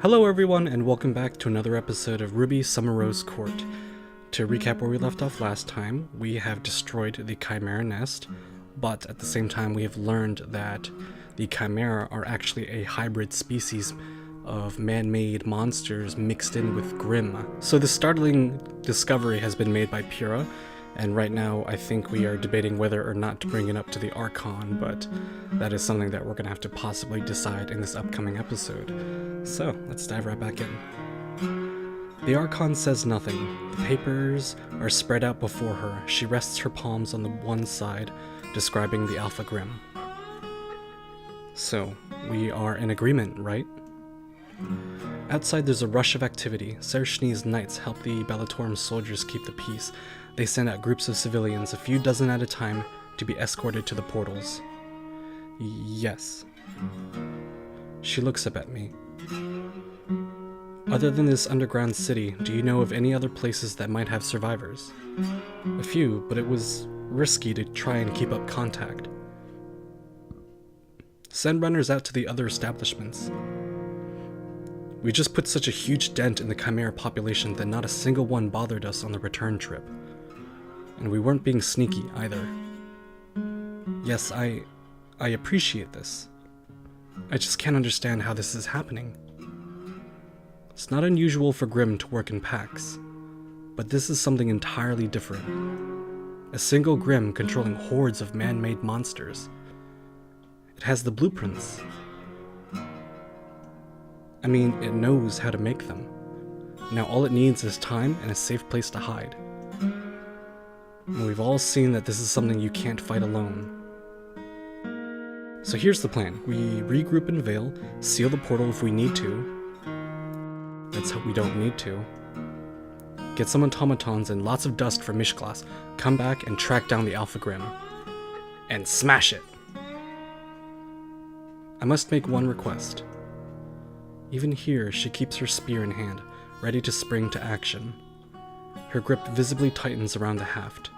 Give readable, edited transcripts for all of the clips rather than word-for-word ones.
Hello everyone and welcome back to another episode of Ruby Summer Rose Court. To recap where we left off last time, we have destroyed the Chimera nest, but at the same time we have learned that the Chimera are actually a hybrid species of man-made monsters mixed in with Grimm. So the startling discovery has been made by Pyrrha, and right now I think we are debating whether or not to bring it up to the Archon, but that is something that we're going to have to possibly decide in this upcoming episode. So, let's dive right back in. The Archon says nothing. The papers are spread out before her. She rests her palms on the one side, describing the Alpha Grimm. So, we are in agreement, right? Outside there's a rush of activity. Sershni's knights help the Bellatorm soldiers keep the peace. They send out groups of civilians, a few dozen at a time, to be escorted to the portals. Yes. She looks up at me. Other than this underground city, do you know of any other places that might have survivors? A few, but it was risky to try and keep up contact. Send runners out to the other establishments. We just put such a huge dent in the Chimera population that not a single one bothered us on the return trip. And we weren't being sneaky either. Yes, I appreciate this. I just can't understand how this is happening. It's not unusual for Grimm to work in packs, but this is something entirely different. A single Grimm controlling hordes of man-made monsters. It has the blueprints. I mean, it knows how to make them. Now all it needs is time and a safe place to hide. And we've all seen that this is something you can't fight alone. So here's the plan. We regroup in Vale, seal the portal if we need to. Let's hope we don't need to. Get some automatons and lots of dust for Mishklas. Come back and track down the Alpha Grimm. And smash it! I must make one request. Even here, she keeps her spear in hand, ready to spring to action. Her grip visibly tightens around the haft.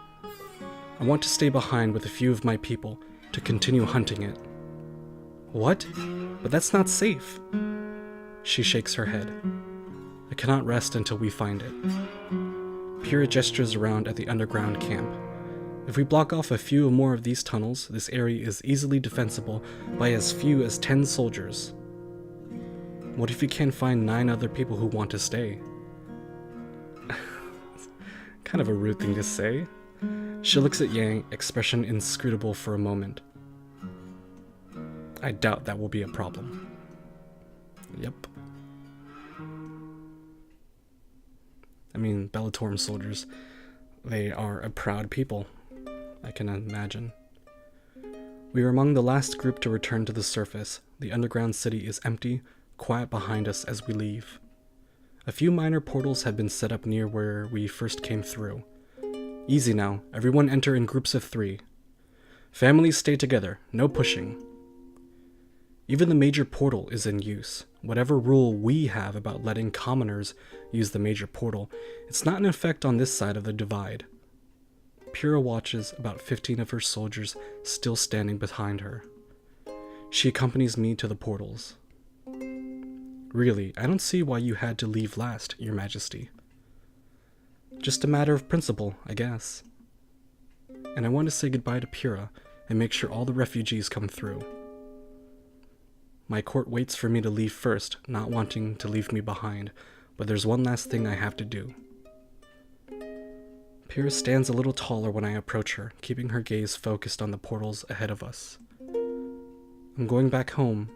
I want to stay behind with a few of my people to continue hunting it. What? But that's not safe. She shakes her head. I cannot rest until we find it. Pyrrha gestures around at the underground camp. If we block off a few more of these tunnels, this area is easily defensible by as few as 10 soldiers. What if you can't find 9 other people who want to stay? Kind of a rude thing to say. She looks at Yang, expression inscrutable for a moment. I doubt that will be a problem. Yep. I mean, Bellatorm soldiers, they are a proud people, I can imagine. We are among the last group to return to the surface. The underground city is empty, quiet behind us as we leave. A few minor portals have been set up near where we first came through. Easy now, everyone enter in groups of 3. Families stay together, no pushing. Even the major portal is in use. Whatever rule we have about letting commoners use the major portal, it's not in effect on this side of the divide. Pyrrha watches about 15 of her soldiers still standing behind her. She accompanies me to the portals. Really, I don't see why you had to leave last, Your Majesty. Just a matter of principle, I guess. And I want to say goodbye to Pyrrha and make sure all the refugees come through. My court waits for me to leave first, not wanting to leave me behind, but there's one last thing I have to do. Pyrrha stands a little taller when I approach her, keeping her gaze focused on the portals ahead of us. I'm going back home.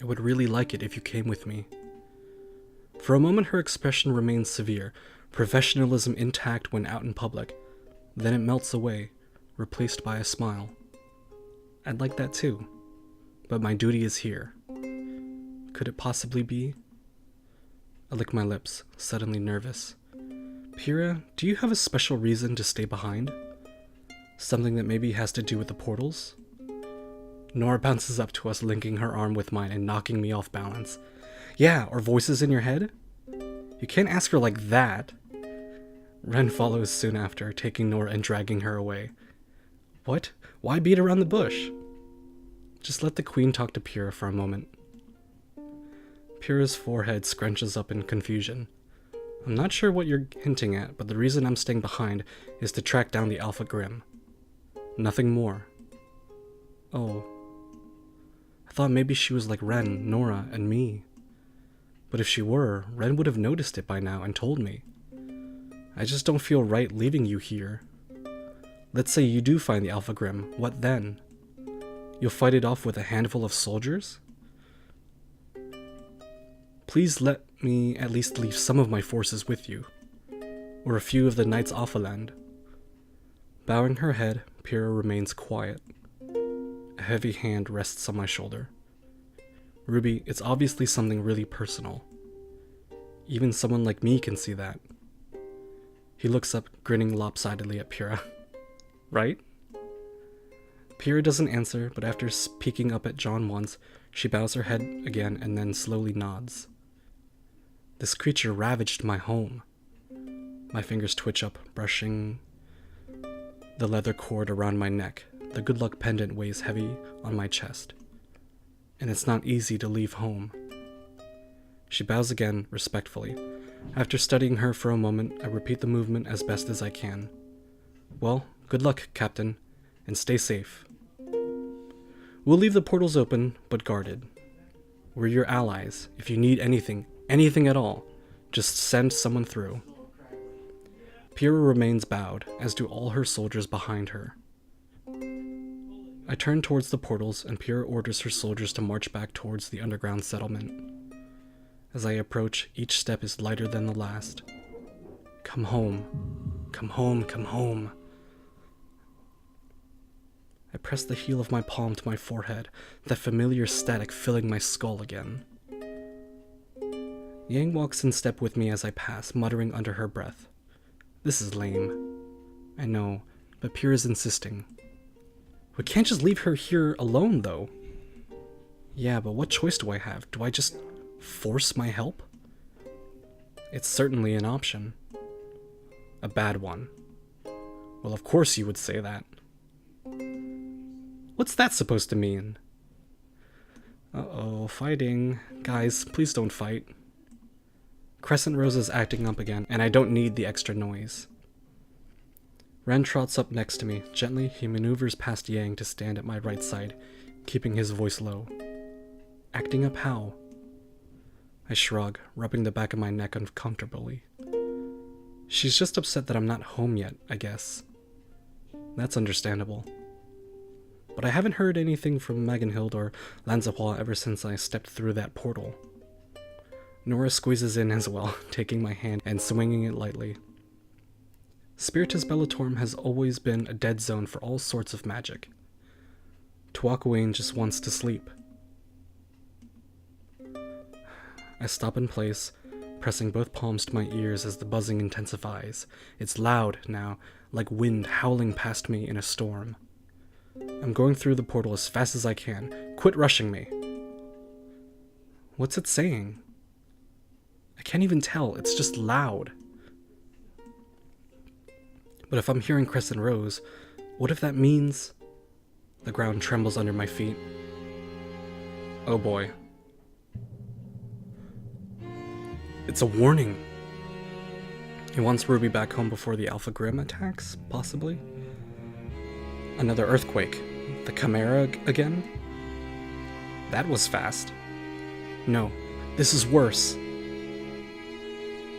I would really like it if you came with me. For a moment her expression remains severe, professionalism intact when out in public. Then it melts away, replaced by a smile. I'd like that too, but my duty is here. Could it possibly be? I lick my lips, suddenly nervous. Pyrrha, do you have a special reason to stay behind? Something that maybe has to do with the portals? Nora bounces up to us, linking her arm with mine and knocking me off balance. Yeah, or voices in your head? You can't ask her like that. Ren follows soon after, taking Nora and dragging her away. What? Why beat around the bush? Just let the queen talk to Pyrrha for a moment. Pyrrha's forehead scrunches up in confusion. I'm not sure what you're hinting at, but the reason I'm staying behind is to track down the Alpha Grimm. Nothing more. Oh. I thought maybe she was like Ren, Nora, and me. But if she were, Ren would have noticed it by now and told me. I just don't feel right leaving you here. Let's say you do find the Alpha Grimm, what then? You'll fight it off with a handful of soldiers? Please let me at least leave some of my forces with you, or a few of the Knights Alphaland. Bowing her head, Pyrrha remains quiet. A heavy hand rests on my shoulder. Ruby, it's obviously something really personal. Even someone like me can see that. He looks up, grinning lopsidedly at Pyrrha. Right? Pyrrha doesn't answer, but after peeking up at John once, she bows her head again and then slowly nods. This creature ravaged my home. My fingers twitch up, brushing the leather cord around my neck. The good luck pendant weighs heavy on my chest. And it's not easy to leave home. She bows again, respectfully. After studying her for a moment, I repeat the movement as best as I can. Well, good luck, Captain, and stay safe. We'll leave the portals open, but guarded. We're your allies. If you need anything at all, just send someone through. Pyrrha remains bowed, as do all her soldiers behind her. I turn towards the portals, and Pyrrha orders her soldiers to march back towards the underground settlement. As I approach, each step is lighter than the last. Come home. Come home, come home. I press the heel of my palm to my forehead, that familiar static filling my skull again. Yang walks in step with me as I pass, muttering under her breath. This is lame. I know, but Pyrrha's insisting. We can't just leave her here alone, though. Yeah, but what choice do I have? Do I just force my help? It's certainly an option. A bad one. Well, of course you would say that. What's that supposed to mean? Uh-oh, fighting. Guys, please don't fight. Crescent Rose is acting up again, and I don't need the extra noise. Ren trots up next to me. Gently, he maneuvers past Yang to stand at my right side, keeping his voice low. Acting up how? I shrug, rubbing the back of my neck uncomfortably. She's just upset that I'm not home yet, I guess. That's understandable. But I haven't heard anything from Magenhild or Lanzapua ever since I stepped through that portal. Nora squeezes in as well, taking my hand and swinging it lightly. Spiritus Bellatorum has always been a dead zone for all sorts of magic. Tuakuane just wants to sleep. I stop in place, pressing both palms to my ears as the buzzing intensifies. It's loud now, like wind howling past me in a storm. I'm going through the portal as fast as I can. Quit rushing me. What's it saying? I can't even tell, it's just loud. But if I'm hearing Crescent Rose, what if that means... The ground trembles under my feet. Oh boy. It's a warning. He wants Ruby back home before the Alpha Grimm attacks, possibly? Another earthquake. The Chimera again? That was fast. No, this is worse.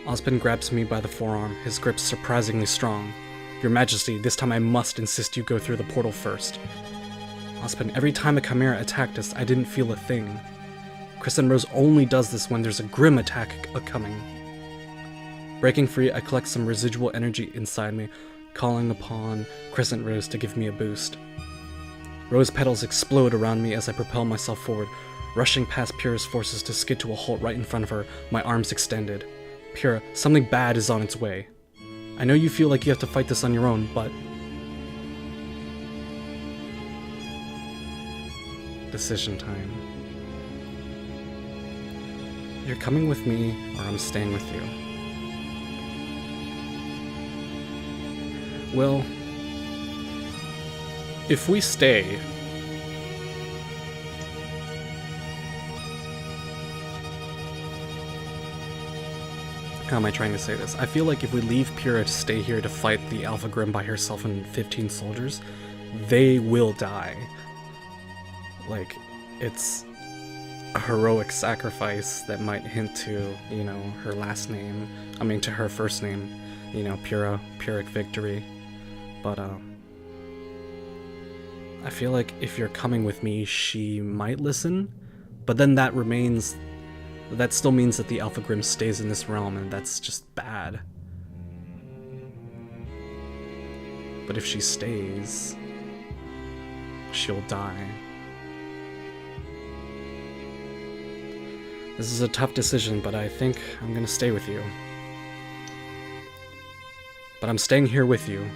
Ozpin grabs me by the forearm, his grip surprisingly strong. Your Majesty, this time I must insist you go through the portal first. Ozpin, every time a Chimera attacked us, I didn't feel a thing. Crescent Rose only does this when there's a Grimm attack coming. Breaking free, I collect some residual energy inside me, calling upon Crescent Rose to give me a boost. Rose petals explode around me as I propel myself forward, rushing past Pyrrha's forces to skid to a halt right in front of her, my arms extended. Pyrrha, something bad is on its way. I know you feel like you have to fight this on your own, but... Decision time. You're coming with me, or I'm staying with you. Well, if we stay... how am I trying to say this? I feel like if we leave Pyrrha to stay here to fight the Alpha Grimm by herself and 15 soldiers, they will die. Like, it's a heroic sacrifice that might hint to, you know, her last name. I mean, to her first name, you know, Pyrrha, Pyrrhic victory. But, I feel like if you're coming with me, she might listen, but then that still means that the Alpha Grimm stays in this realm, and that's just bad. But if she stays, she'll die. This is a tough decision, but I think I'm gonna stay with you. But I'm staying here with you.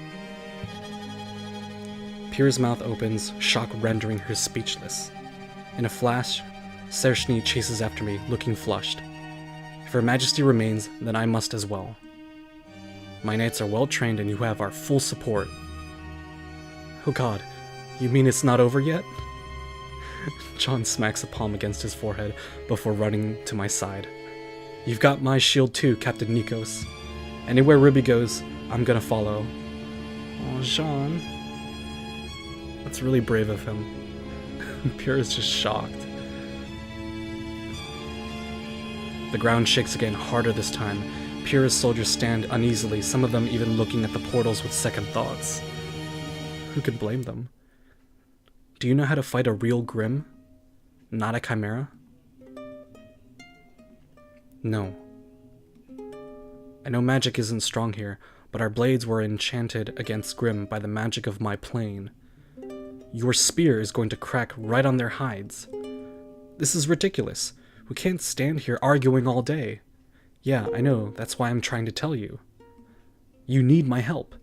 Pyrrha's mouth opens, shock rendering her speechless. In a flash, Sershni chases after me, looking flushed. If Her Majesty remains, then I must as well. My knights are well trained and you have our full support. Oh god, you mean it's not over yet? John smacks a palm against his forehead before running to my side. You've got my shield too, Captain Nikos. Anywhere Ruby goes, I'm gonna follow. Oh, Jean. That's really brave of him. Pyrrha's just shocked. The ground shakes again, harder this time. Pyrrha's soldiers stand uneasily, some of them even looking at the portals with second thoughts. Who could blame them? Do you know how to fight a real Grimm? Not a chimera? No. I know magic isn't strong here, but our blades were enchanted against Grimm by the magic of my plane. Your spear is going to crack right on their hides. This is ridiculous. We can't stand here arguing all day. Yeah, I know, that's why I'm trying to tell you. You need my help.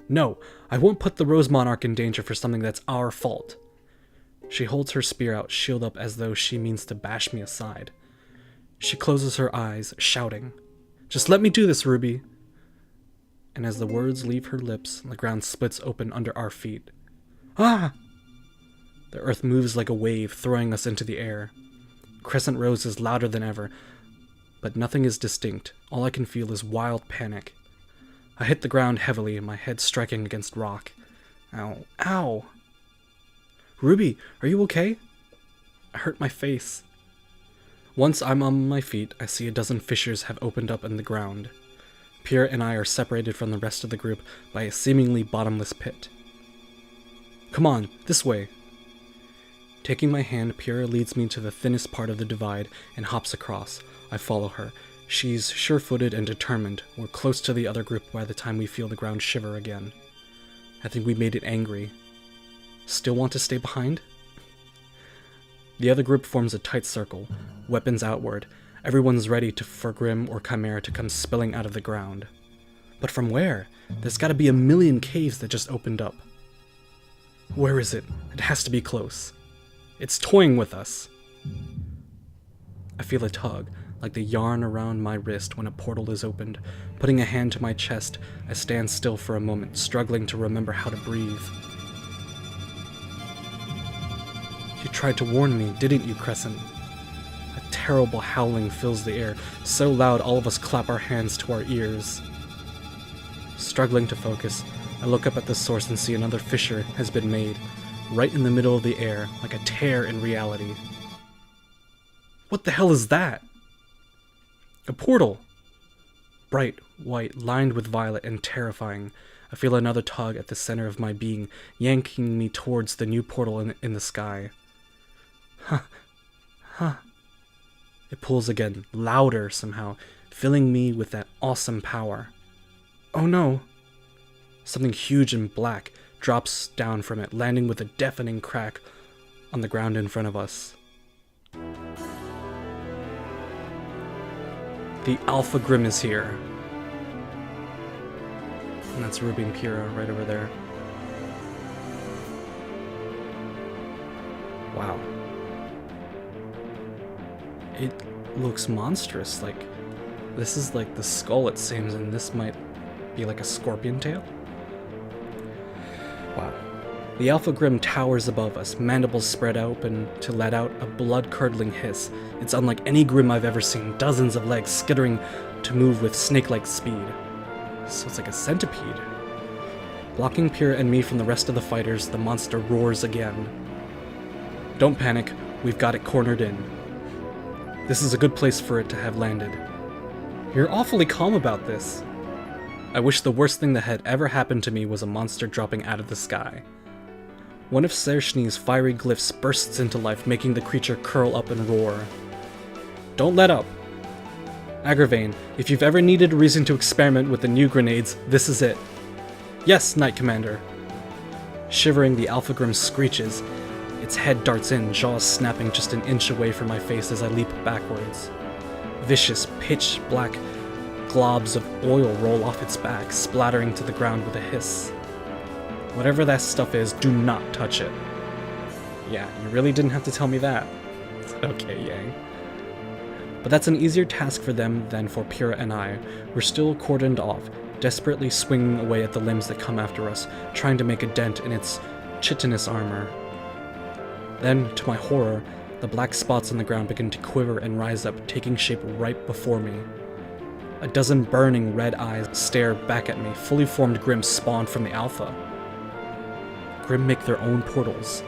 No, I won't put the Rose Monarch in danger for something that's our fault. She holds her spear out, shield up as though she means to bash me aside. She closes her eyes, shouting, "Just let me do this, Ruby!" And as the words leave her lips, the ground splits open under our feet. Ah! The earth moves like a wave, throwing us into the air. Crescent Rose is louder than ever, but nothing is distinct. All I can feel is wild panic. I hit the ground heavily, my head striking against rock. Ow. Ow! Ruby, are you okay? I hurt my face. Once I'm on my feet, I see a dozen fissures have opened up in the ground. Pyrrha and I are separated from the rest of the group by a seemingly bottomless pit. Come on, this way. Taking my hand, Pyrrha leads me to the thinnest part of the divide and hops across. I follow her. She's sure-footed and determined. We're close to the other group by the time we feel the ground shiver again. I think we made it angry. Still want to stay behind? The other group forms a tight circle, weapons outward. Everyone's ready for Grimm or Chimera to come spilling out of the ground. But from where? There's gotta be a million caves that just opened up. Where is it? It has to be close. It's toying with us. I feel a tug, like the yarn around my wrist when a portal is opened. Putting a hand to my chest, I stand still for a moment, struggling to remember how to breathe. You tried to warn me, didn't you, Crescent? A terrible howling fills the air, so loud all of us clap our hands to our ears. Struggling to focus, I look up at the source and see another fissure has been made, right in the middle of the air, like a tear in reality. What the hell is that? A portal! Bright, white, lined with violet, and terrifying. I feel another tug at the center of my being, yanking me towards the new portal in the sky. Huh. It pulls again, louder somehow, filling me with that awesome power. Oh no! Something huge and black drops down from it, landing with a deafening crack on the ground in front of us. The Alpha Grimm is here. And that's Ruby and Pyrrha right over there. Wow. It looks monstrous, like this is like the skull it seems, and this might be like a scorpion tail. Wow. The Alpha Grimm towers above us, mandibles spread open to let out a blood-curdling hiss. It's unlike any Grimm I've ever seen, dozens of legs skittering to move with snake-like speed. So it's like a centipede. Blocking Pyrrha and me from the rest of the fighters, the monster roars again. Don't panic, we've got it cornered in. This is a good place for it to have landed. You're awfully calm about this. I wish the worst thing that had ever happened to me was a monster dropping out of the sky. One of Sershni's fiery glyphs bursts into life, making the creature curl up and roar. Don't let up. Agravain, if you've ever needed a reason to experiment with the new grenades, this is it. Yes, Knight Commander. Shivering, the Alpha Grimm screeches. Its head darts in, jaws snapping just an inch away from my face as I leap backwards. Vicious, pitch-black globs of oil roll off its back, splattering to the ground with a hiss. Whatever that stuff is, do not touch it. Yeah, you really didn't have to tell me that. Okay, Yang. But that's an easier task for them than for Pyrrha and I. We're still cordoned off, desperately swinging away at the limbs that come after us, trying to make a dent in its chitinous armor. Then, to my horror, the black spots on the ground begin to quiver and rise up, taking shape right before me. A dozen burning red eyes stare back at me, fully formed Grimm spawned from the Alpha. Grimm make their own portals.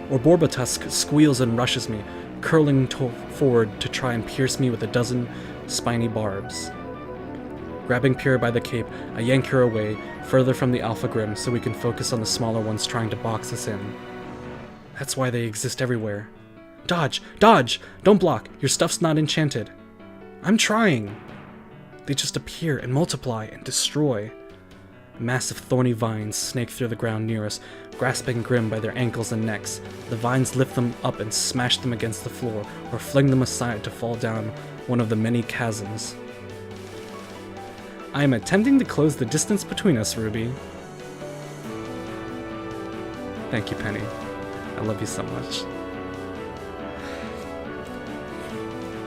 Orborbatusk squeals and rushes me, curling forward to try and pierce me with a dozen spiny barbs. Grabbing Pyrrha by the cape, I yank her away, further from the Alpha Grimm so we can focus on the smaller ones trying to box us in. That's why they exist everywhere. Dodge! Dodge! Don't block! Your stuff's not enchanted. I'm trying! They just appear and multiply and destroy. Massive thorny vines snake through the ground near us, grasping Grimm by their ankles and necks. The vines lift them up and smash them against the floor, or fling them aside to fall down one of the many chasms. I am attempting to close the distance between us, Ruby. Thank you, Penny. I love you so much.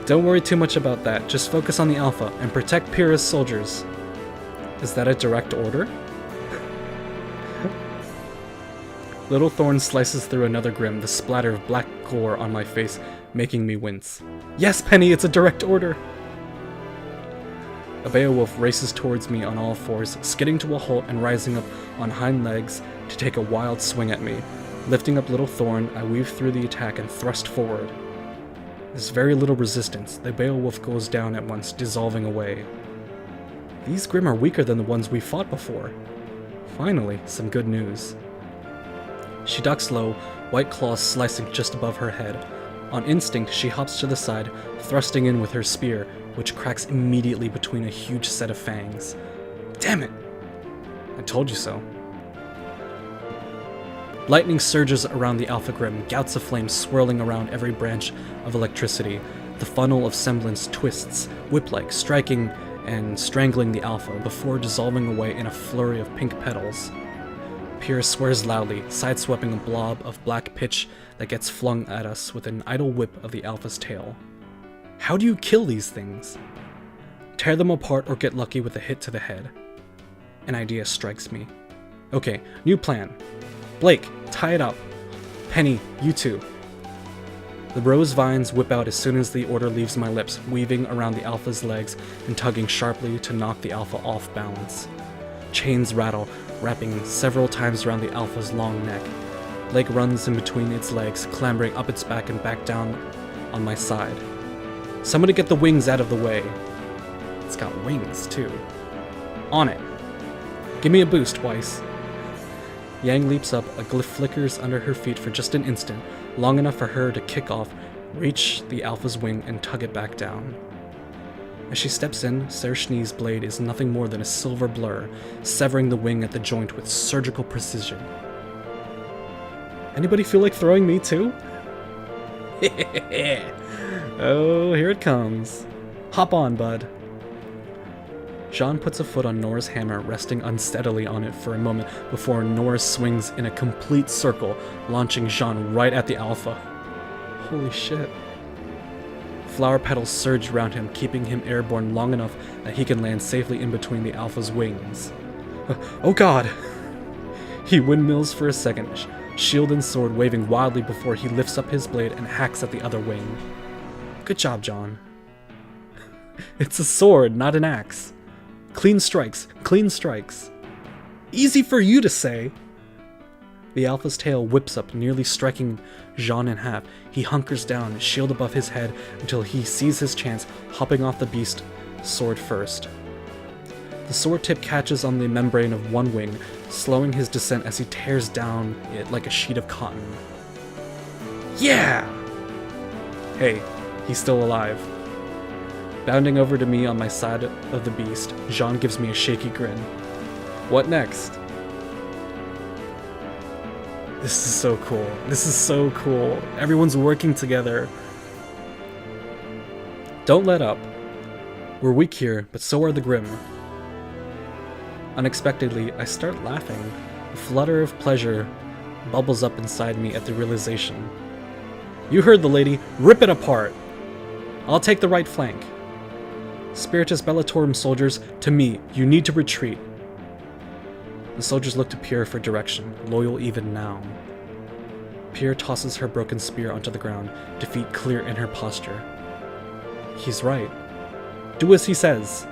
Don't worry too much about that, just focus on the Alpha and protect Pyrrha's soldiers. Is that a direct order? Little Thorn slices through another Grimm, the splatter of black gore on my face, making me wince. Yes, Penny, it's a direct order! A Beowulf races towards me on all fours, skidding to a halt and rising up on hind legs to take a wild swing at me. Lifting up Little Thorn, I weave through the attack and thrust forward. There's very little resistance. The Beowulf goes down at once, dissolving away. These Grimm are weaker than the ones we fought before. Finally, some good news. She ducks low, white claws slicing just above her head. On instinct, she hops to the side, thrusting in with her spear, which cracks immediately between a huge set of fangs. Damn it! I told you so. Lightning surges around the Alpha Grimm, gouts of flame swirling around every branch of electricity. The funnel of semblance twists, whip-like, striking and strangling the Alpha before dissolving away in a flurry of pink petals. Pyrrha swears loudly, sideswiping a blob of black pitch that gets flung at us with an idle whip of the Alpha's tail. How do you kill these things? Tear them apart or get lucky with a hit to the head. An idea strikes me. Okay, new plan. Blake, tie it up. Penny, you too. The rose vines whip out as soon as the order leaves my lips, weaving around the Alpha's legs and tugging sharply to knock the Alpha off balance. Chains rattle, wrapping several times around the Alpha's long neck. Blake runs in between its legs, clambering up its back and back down on my side. Somebody get the wings out of the way. It's got wings, too. On it. Give me a boost, Weiss. Yang leaps up, a glyph flickers under her feet for just an instant, long enough for her to kick off, reach the Alpha's wing, and tug it back down. As she steps in, Sershni's blade is nothing more than a silver blur, severing the wing at the joint with surgical precision. Anybody feel like throwing me too? Oh, here it comes. Hop on, bud. Jean puts a foot on Nora's hammer, resting unsteadily on it for a moment before Nora swings in a complete circle, launching Jean right at the Alpha. Holy shit. Flower petals surge around him, keeping him airborne long enough that he can land safely in between the Alpha's wings. Oh god! He windmills for a second, shield and sword waving wildly before he lifts up his blade and hacks at the other wing. Good job, John. It's a sword, not an axe. Clean strikes, clean strikes. Easy for you to say. The Alpha's tail whips up, nearly striking Jean in half. He hunkers down, shield above his head, until he sees his chance, hopping off the beast's sword first. The sword tip catches on the membrane of one wing, slowing his descent as he tears down it like a sheet of cotton. Yeah! Hey, he's still alive. Bounding over to me on my side of the beast, Jean gives me a shaky grin. What next? This is so cool. This is so cool. Everyone's working together. Don't let up. We're weak here, but so are the Grimm. Unexpectedly, I start laughing. A flutter of pleasure bubbles up inside me at the realization. You heard the lady. Rip it apart. I'll take the right flank. Spiritus Bellatorum soldiers, to me, you need to retreat. The soldiers look to Pierre for direction, loyal even now. Pierre tosses her broken spear onto the ground, defeat clear in her posture. He's right. Do as he says.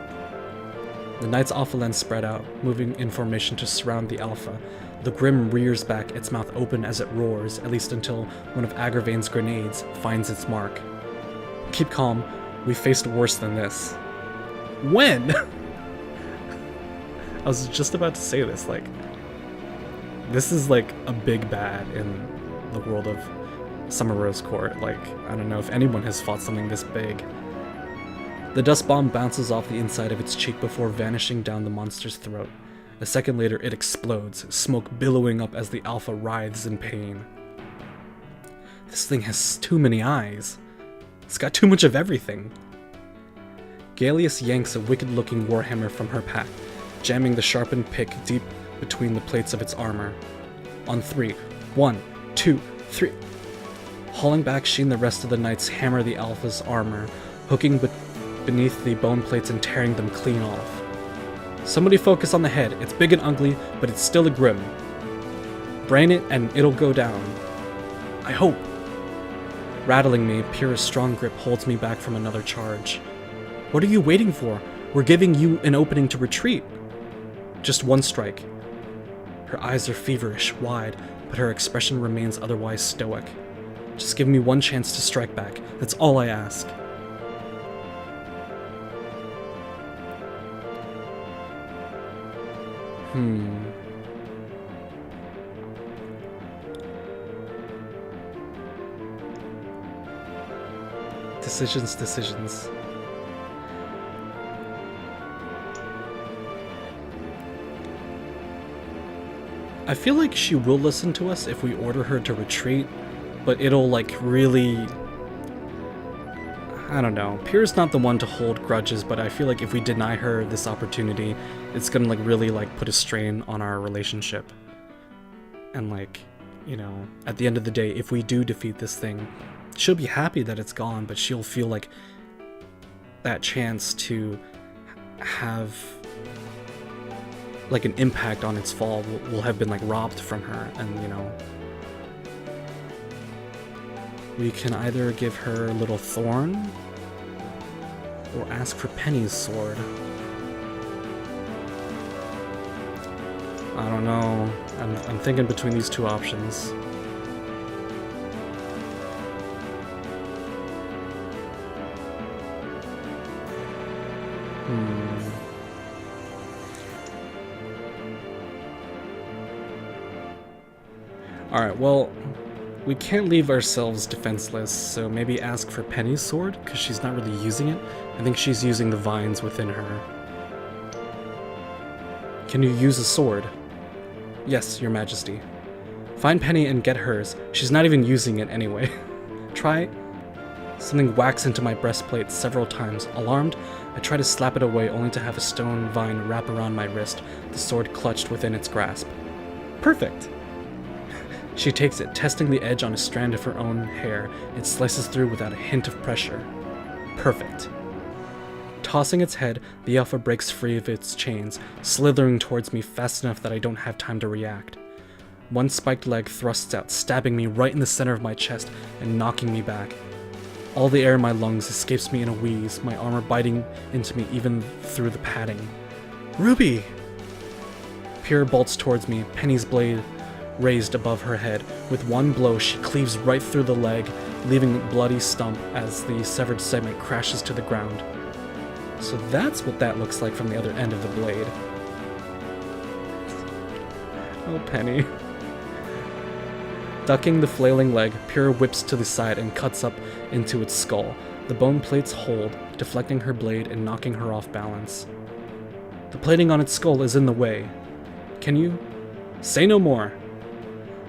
The Knights Alpha spread out, moving in formation to surround the Alpha. The Grimm rears back, its mouth open as it roars, at least until one of Agravain's grenades finds its mark. Keep calm, we faced worse than this. When? I was just about to say this, like, this is like a big bad in the world of Summer Rose Court. Like, I don't know if anyone has fought something this big. The dust bomb bounces off the inside of its cheek before vanishing down the monster's throat. A second later, it explodes, smoke billowing up as the Alpha writhes in pain. This thing has too many eyes. It's got too much of everything. Gallius yanks a wicked-looking warhammer from her pack, jamming the sharpened pick deep between the plates of its armor. On 3. 1, 2, 3. Hauling back, she and the rest of the knights hammer the Alpha's armor, hooking beneath the bone plates and tearing them clean off. Somebody focus on the head. It's big and ugly, but it's still a Grimm. Brain it and it'll go down. I hope. Rattling me, Pierre's strong grip holds me back from another charge. What are you waiting for? We're giving you an opening to retreat. Just one strike. Her eyes are feverish, wide, but her expression remains otherwise stoic. Just give me one chance to strike back. That's all I ask. Decisions. I feel like she will listen to us if we order her to retreat, but it'll like really... I don't know. Pierre's not the one to hold grudges, but I feel like if we deny her this opportunity, it's gonna like really like put a strain on our relationship. And like, you know, at the end of the day, if we do defeat this thing, she'll be happy that it's gone, but she'll feel like that chance to have like an impact on its fall will have been like robbed from her. And you know, we can either give her a little thorn or ask for Penny's sword. I don't know. I'm thinking between these two options. Alright, well, we can't leave ourselves defenseless, so maybe ask for Penny's sword, because she's not really using it. I think she's using the vines within her. Can you use a sword? Yes, Your Majesty. Find Penny and get hers. She's not even using it anyway. Try. Something whacks into my breastplate several times. Alarmed, I try to slap it away only to have a stone vine wrap around my wrist, the sword clutched within its grasp. Perfect! She takes it, testing the edge on a strand of her own hair. It slices through without a hint of pressure. Perfect. Tossing its head, the Alpha breaks free of its chains, slithering towards me fast enough that I don't have time to react. One spiked leg thrusts out, stabbing me right in the center of my chest and knocking me back. All the air in my lungs escapes me in a wheeze, my armor biting into me even through the padding. Ruby! Pyrrha bolts towards me, Penny's blade raised above her head. With one blow, she cleaves right through the leg, leaving a bloody stump as the severed segment crashes to the ground. So that's what that looks like from the other end of the blade. Oh, Penny. Ducking the flailing leg, Pyrrha whips to the side and cuts up into its skull. The bone plates hold, deflecting her blade and knocking her off balance. The plating on its skull is in the way. Can you? Say no more!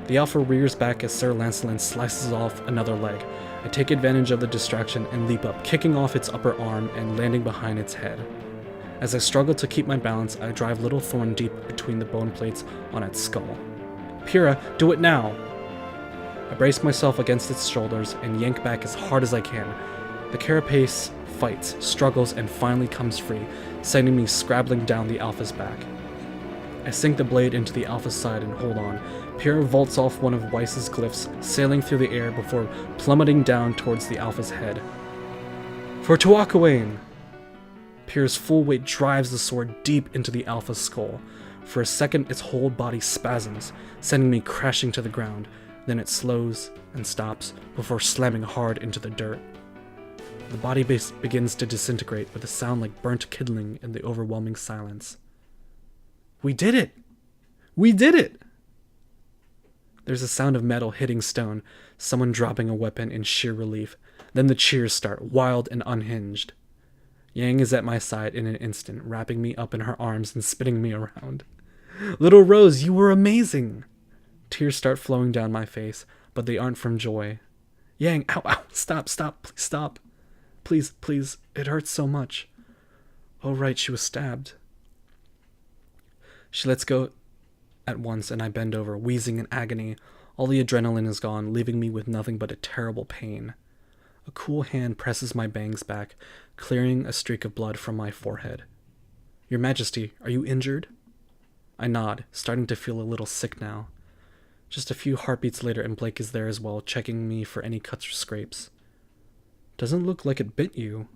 The Alpha rears back as Sir Lancelin slices off another leg. I take advantage of the distraction and leap up, kicking off its upper arm and landing behind its head. As I struggle to keep my balance, I drive Little Thorn deep between the bone plates on its skull. Pyrrha, do it now! I brace myself against its shoulders and yank back as hard as I can. The carapace fights, struggles, and finally comes free, sending me scrabbling down the Alpha's back. I sink the blade into the Alpha's side and hold on. Pyrrha vaults off one of Weiss's glyphs, sailing through the air before plummeting down towards the Alpha's head. For Tuakawain! Pyrrha's full weight drives the sword deep into the Alpha's skull. For a second, its whole body spasms, sending me crashing to the ground. Then it slows and stops before slamming hard into the dirt. The body base begins to disintegrate with a sound like burnt kindling in the overwhelming silence. We did it! We did it! There's a sound of metal hitting stone, someone dropping a weapon in sheer relief. Then the cheers start, wild and unhinged. Yang is at my side in an instant, wrapping me up in her arms and spinning me around. Little Rose, you were amazing! Tears start flowing down my face, but they aren't from joy. Yang, ow, stop, please stop. Please, it hurts so much. Oh right, she was stabbed. She lets go at once and I bend over, wheezing in agony. All the adrenaline is gone, leaving me with nothing but a terrible pain. A cool hand presses my bangs back, clearing a streak of blood from my forehead. Your Majesty, are you injured? I nod, starting to feel a little sick now. Just a few heartbeats later and Blake is there as well, checking me for any cuts or scrapes. Doesn't look like it bit you.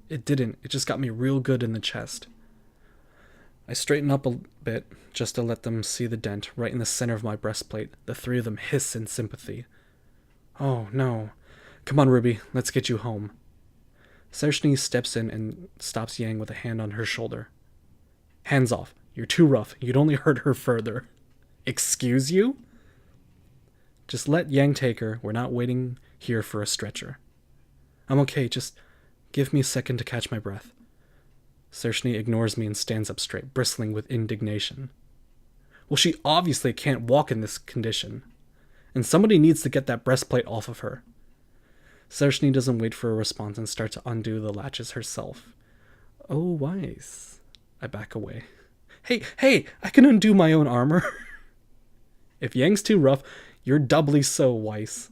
It didn't, it just got me real good in the chest. I straighten up a bit, just to let them see the dent, right in the center of my breastplate. The three of them hiss in sympathy. Oh, no. Come on, Ruby, let's get you home. Sershni steps in and stops Yang with a hand on her shoulder. Hands off. You're too rough. You'd only hurt her further. Excuse you? Just let Yang take her. We're not waiting here for a stretcher. I'm okay, just give me a second to catch my breath. Sershni ignores me and stands up straight, bristling with indignation. Well, she obviously can't walk in this condition, and somebody needs to get that breastplate off of her. Sershni doesn't wait for a response and starts to undo the latches herself. Oh, Weiss. I back away. Hey, I can undo my own armor. If Yang's too rough, you're doubly so, Weiss.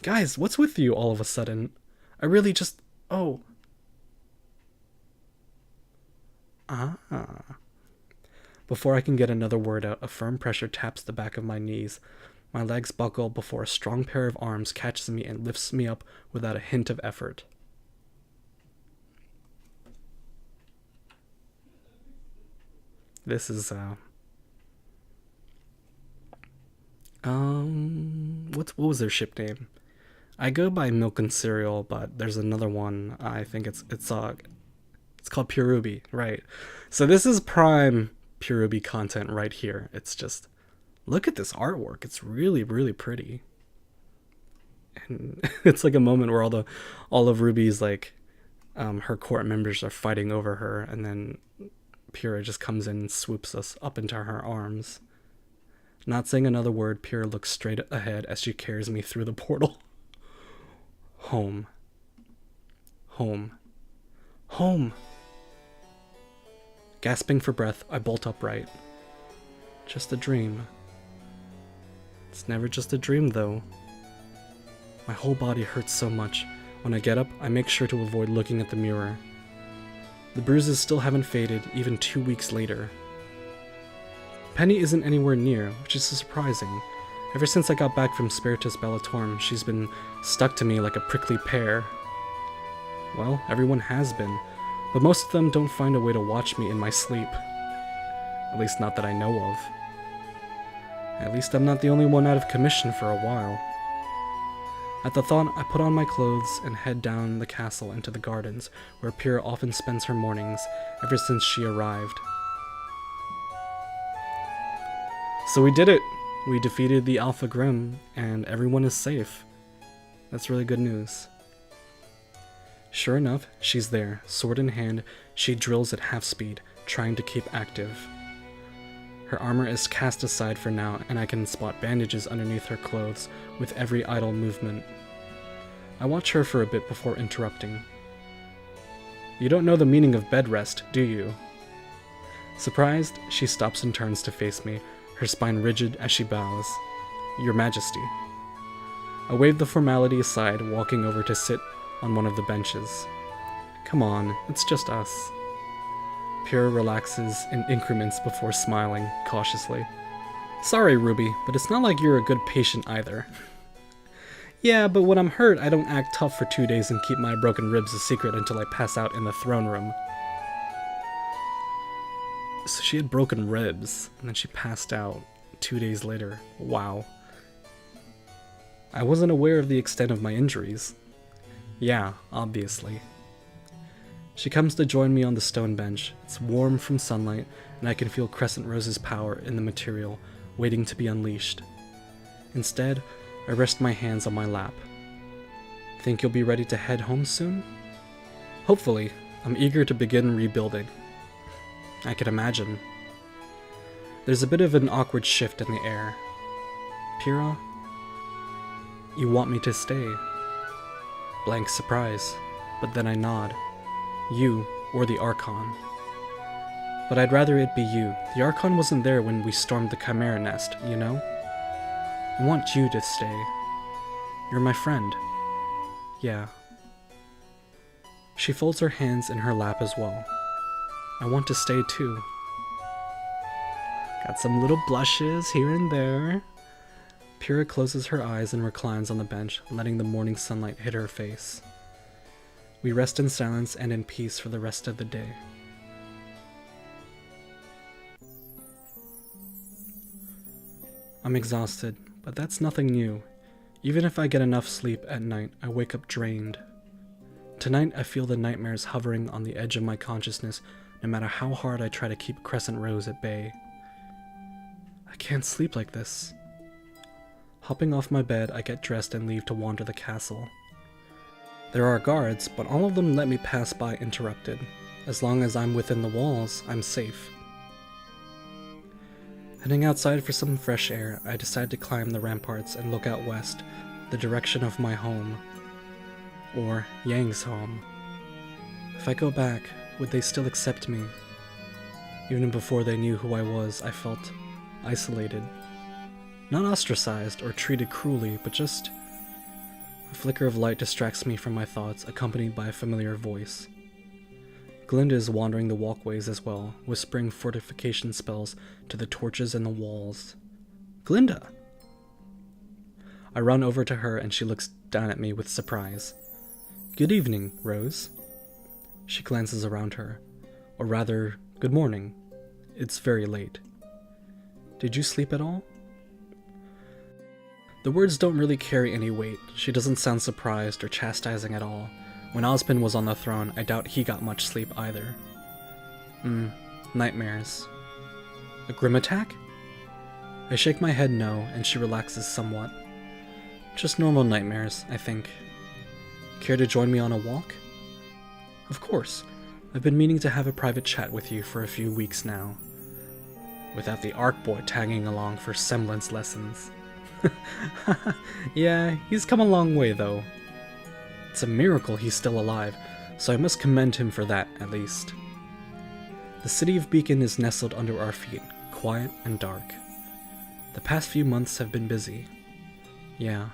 Guys, what's with you all of a sudden? I really just... Oh. Before I can get another word out, a firm pressure taps the back of my knees. My legs buckle before a strong pair of arms catches me and lifts me up without a hint of effort. This is, what was their ship name? I go by Milk and Cereal, but there's another one. I think it's called Pure Ruby, right? So this is prime Pure Ruby content right here. It's just, look at this artwork. It's really, really pretty. And it's like a moment where all of Ruby's like, her court members are fighting over her, and then Pyrrha just comes in and swoops us up into her arms. Not saying another word, Pyrrha looks straight ahead as she carries me through the portal. Home. Home. Home! Gasping for breath, I bolt upright. Just a dream. It's never just a dream, though. My whole body hurts so much. When I get up, I make sure to avoid looking at the mirror. The bruises still haven't faded, even 2 weeks later. Penny isn't anywhere near, which is surprising. Ever since I got back from Spiritus Bellatorum, she's been stuck to me like a prickly pear. Well, everyone has been, but most of them don't find a way to watch me in my sleep. At least not that I know of. At least I'm not the only one out of commission for a while. At the thought, I put on my clothes and head down the castle into the gardens, where Pyrrha often spends her mornings, ever since she arrived. So we did it! We defeated the Alpha Grimm, and everyone is safe. That's really good news. Sure enough, she's there, sword in hand. She drills at half speed, trying to keep active. Her armor is cast aside for now, and I can spot bandages underneath her clothes with every idle movement. I watch her for a bit before interrupting. You don't know the meaning of bed rest, do you? Surprised, she stops and turns to face me, her spine rigid as she bows. Your Majesty. I wave the formality aside, walking over to sit on one of the benches. Come on, it's just us. Pyrrha relaxes in increments before smiling, cautiously. Sorry, Ruby, but it's not like you're a good patient either. Yeah, but when I'm hurt, I don't act tough for 2 days and keep my broken ribs a secret until I pass out in the throne room. So she had broken ribs, and then she passed out 2 days later. Wow. I wasn't aware of the extent of my injuries. Yeah, obviously. She comes to join me on the stone bench. It's warm from sunlight, and I can feel Crescent Rose's power in the material, waiting to be unleashed. Instead, I rest my hands on my lap. Think you'll be ready to head home soon? Hopefully. I'm eager to begin rebuilding. I can imagine. There's a bit of an awkward shift in the air. Pyrrha? You want me to stay? Blank surprise, but then I nod. You, or the Archon. But I'd rather it be you. The Archon wasn't there when we stormed the Chimera Nest, you know? I want you to stay. You're my friend. Yeah. She folds her hands in her lap as well. I want to stay too. Got some little blushes here and there. Pyrrha closes her eyes and reclines on the bench, letting the morning sunlight hit her face. We rest in silence and in peace for the rest of the day. I'm exhausted, but that's nothing new. Even if I get enough sleep at night, I wake up drained. Tonight, I feel the nightmares hovering on the edge of my consciousness, no matter how hard I try to keep Crescent Rose at bay. I can't sleep like this. Hopping off my bed, I get dressed and leave to wander the castle. There are guards, but all of them let me pass by interrupted. As long as I'm within the walls, I'm safe. Heading outside for some fresh air, I decide to climb the ramparts and look out west, the direction of my home. Or Yang's home. If I go back, would they still accept me? Even before they knew who I was, I felt isolated. Not ostracized or treated cruelly, but just a flicker of light distracts me from my thoughts, accompanied by a familiar voice. Glinda is wandering the walkways as well, whispering fortification spells to the torches in the walls. Glinda! I run over to her and she looks down at me with surprise. Good evening, Rose. She glances around her. Or rather, good morning. It's very late. Did you sleep at all? The words don't really carry any weight. She doesn't sound surprised or chastising at all. When Ozpin was on the throne, I doubt he got much sleep either. Nightmares. A Grimm attack? I shake my head no, and she relaxes somewhat. Just normal nightmares, I think. Care to join me on a walk? Of course. I've been meaning to have a private chat with you for a few weeks now. Without the Arc Boy tagging along for semblance lessons. Yeah, he's come a long way though. It's a miracle he's still alive, so I must commend him for that, at least. The city of Beacon is nestled under our feet, quiet and dark. The past few months have been busy. Yeah.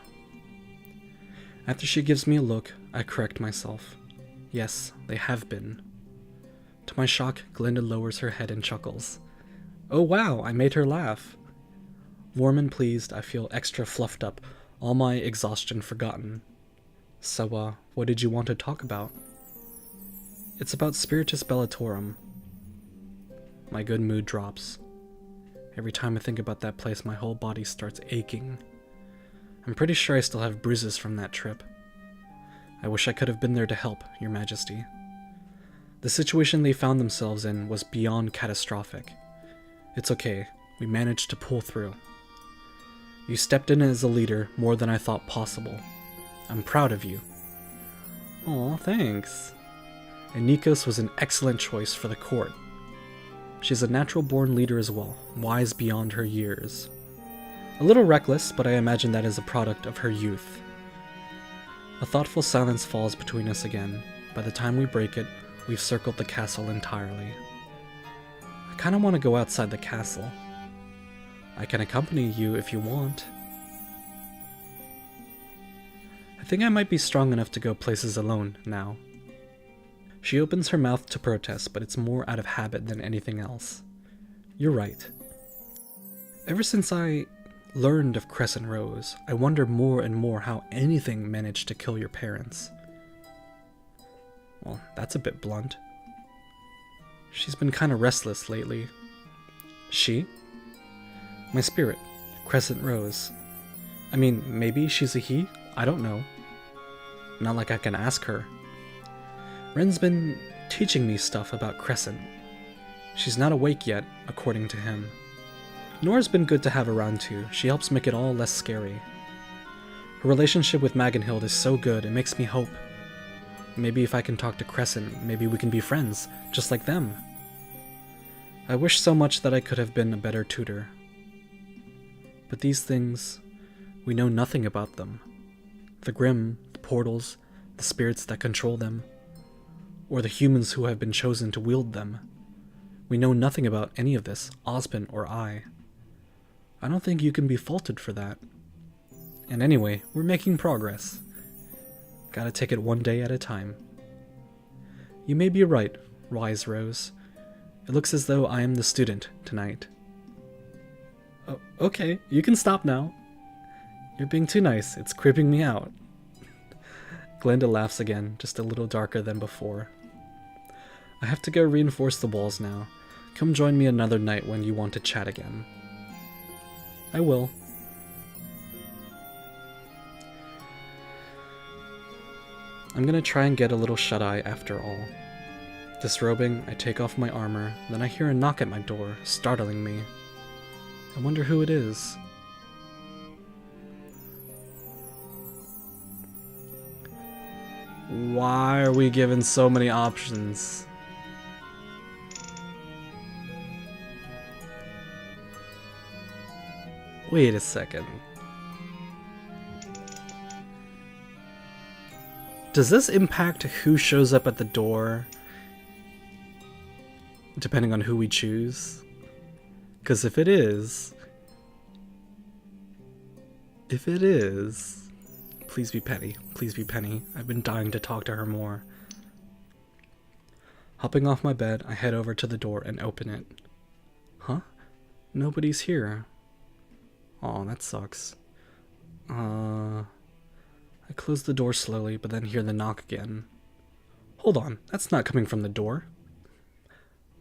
After she gives me a look, I correct myself. Yes, they have been. To my shock, Glinda lowers her head and chuckles. Oh wow, I made her laugh. Warm and pleased, I feel extra fluffed up, all my exhaustion forgotten. So, what did you want to talk about? It's about Spiritus Bellatorum. My good mood drops. Every time I think about that place, my whole body starts aching. I'm pretty sure I still have bruises from that trip. I wish I could have been there to help, Your Majesty. The situation they found themselves in was beyond catastrophic. It's okay, we managed to pull through. You stepped in as a leader more than I thought possible. I'm proud of you. Aw, thanks. And Nikos was an excellent choice for the court. She's a natural-born leader as well, wise beyond her years. A little reckless, but I imagine that is a product of her youth. A thoughtful silence falls between us again. By the time we break it, we've circled the castle entirely. I kinda want to go outside the castle. I can accompany you if you want. I think I might be strong enough to go places alone now. She opens her mouth to protest, but it's more out of habit than anything else. You're right. Ever since I learned of Crescent Rose, I wonder more and more how anything managed to kill your parents. Well, that's a bit blunt. She's been kinda restless lately. She? My spirit, Crescent Rose. I mean, maybe she's a he? I don't know. Not like I can ask her. Ren's been teaching me stuff about Crescent. She's not awake yet, according to him. Nora's been good to have around too. She helps make it all less scary. Her relationship with Magenhild is so good, it makes me hope. Maybe if I can talk to Crescent, maybe we can be friends, just like them. I wish so much that I could have been a better tutor. But these things, we know nothing about them. The Grimm, the portals, the spirits that control them, or the humans who have been chosen to wield them. We know nothing about any of this, Osmond or I. I don't think you can be faulted for that. And anyway, we're making progress. Gotta take it one day at a time. You may be right, Wise Rose. It looks as though I am the student tonight. Oh, okay, you can stop now. You're being too nice, it's creeping me out. Glenda laughs again, just a little darker than before. I have to go reinforce the walls now. Come join me another night when you want to chat again. I will. I'm gonna try and get a little shut-eye after all. Disrobing, I take off my armor, then I hear a knock at my door, startling me. I wonder who it is. Why are we given so many options? Wait a second. Does this impact who shows up at the door? Depending on who we choose? Because if it is, please be Penny. Please be Penny. I've been dying to talk to her more. Hopping off my bed, I head over to the door and open it. Huh? Nobody's here. Aw, that sucks. I close the door slowly, but then hear the knock again. Hold on, that's not coming from the door.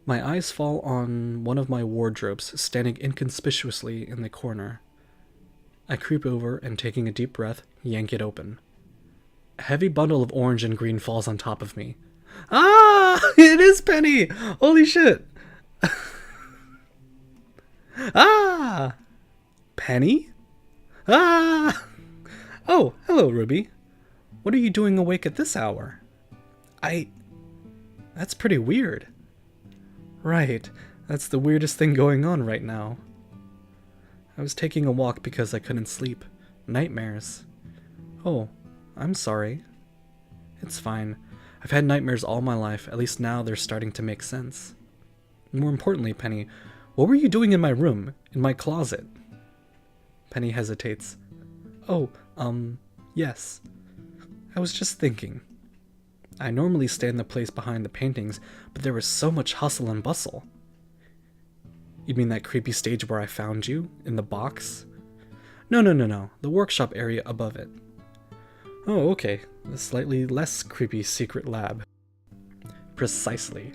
My eyes fall on one of my wardrobes standing inconspicuously in the corner. I creep over and, taking a deep breath, yank it open. A heavy bundle of orange and green falls on top of me. Ah! It is Penny! Holy shit! Ah! Penny? Ah! Oh, hello, Ruby. What are you doing awake at this hour? That's pretty weird. Right, that's the weirdest thing going on right now. I was taking a walk because I couldn't sleep. Nightmares. Oh, I'm sorry. It's fine. I've had nightmares all my life, at least now they're starting to make sense. More importantly, Penny, what were you doing in my room, in my closet? Penny hesitates. Oh, yes. I was just thinking. I normally stay in the place behind the paintings, but there was so much hustle and bustle. You mean that creepy stage where I found you? In the box? No. The workshop area above it. Oh, okay. The slightly less creepy secret lab. Precisely.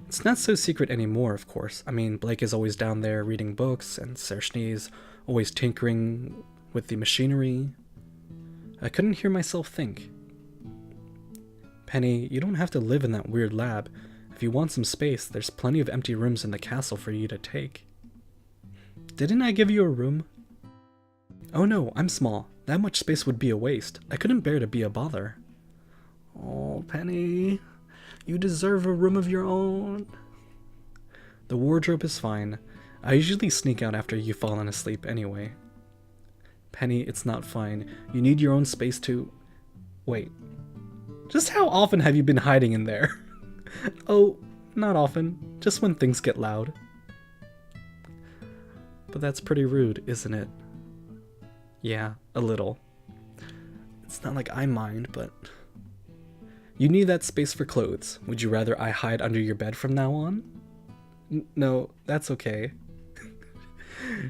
It's not so secret anymore, of course. I mean, Blake is always down there reading books, and Sershni's always tinkering with the machinery. I couldn't hear myself think. Penny, you don't have to live in that weird lab. If you want some space, there's plenty of empty rooms in the castle for you to take. Didn't I give you a room? Oh no, I'm small. That much space would be a waste. I couldn't bear to be a bother. Oh, Penny, you deserve a room of your own. The wardrobe is fine. I usually sneak out after you've fallen asleep anyway. Penny, it's not fine. You need your own space to... Wait. Just how often have you been hiding in there? Oh, not often. Just when things get loud. But that's pretty rude, isn't it? Yeah, a little. It's not like I mind, but... You need that space for clothes. Would you rather I hide under your bed from now on? No, that's okay.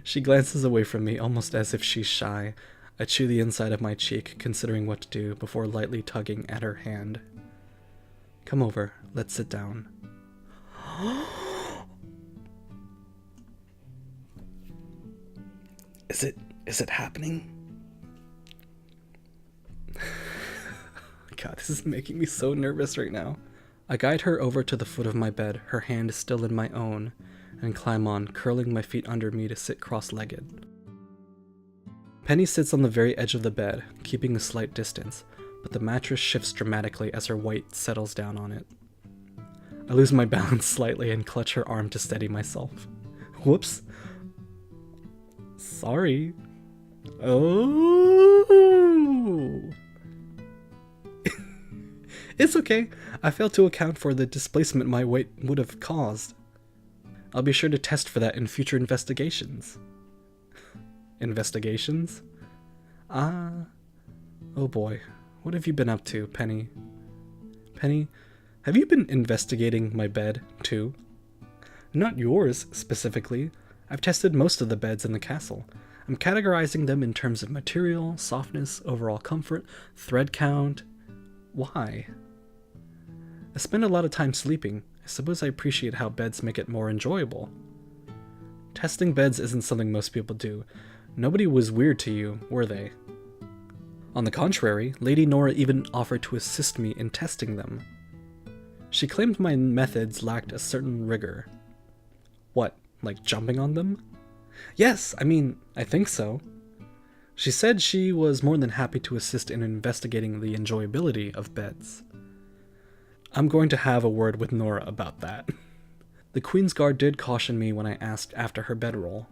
She glances away from me, almost as if she's shy. I chew the inside of my cheek, considering what to do, before lightly tugging at her hand. Come over, let's sit down. Is it happening? God, this is making me so nervous right now. I guide her over to the foot of my bed, her hand still in my own, and climb on, curling my feet under me to sit cross-legged. Penny sits on the very edge of the bed, keeping a slight distance, but the mattress shifts dramatically as her weight settles down on it. I lose my balance slightly and clutch her arm to steady myself. Whoops. Sorry. Oh. It's okay. I failed to account for the displacement my weight would have caused. I'll be sure to test for that in future investigations. Investigations? Oh boy. What have you been up to, Penny? Penny, have you been investigating my bed, too? Not yours, specifically. I've tested most of the beds in the castle. I'm categorizing them in terms of material, softness, overall comfort, thread count. Why? I spend a lot of time sleeping. I suppose I appreciate how beds make it more enjoyable. Testing beds isn't something most people do. Nobody was weird to you, were they? On the contrary, Lady Nora even offered to assist me in testing them. She claimed my methods lacked a certain rigor. What, like jumping on them? Yes, I think so. She said she was more than happy to assist in investigating the enjoyability of beds. I'm going to have a word with Nora about that. The Queen's Guard did caution me when I asked after her bedroll.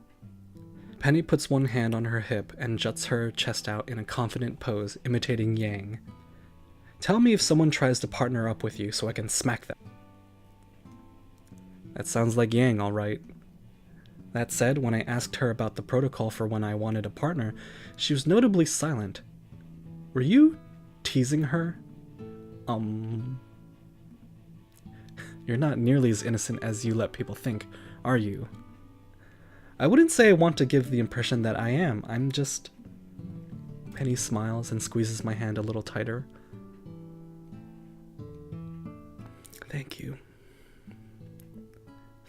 Penny puts one hand on her hip and juts her chest out in a confident pose, imitating Yang. Tell me if someone tries to partner up with you so I can smack them. That sounds like Yang, all right. That said, when I asked her about the protocol for when I wanted a partner, she was notably silent. Were you teasing her? You're not nearly as innocent as you let people think, are you? I wouldn't say I want to give the impression that I am. I'm just... Penny smiles and squeezes my hand a little tighter. Thank you.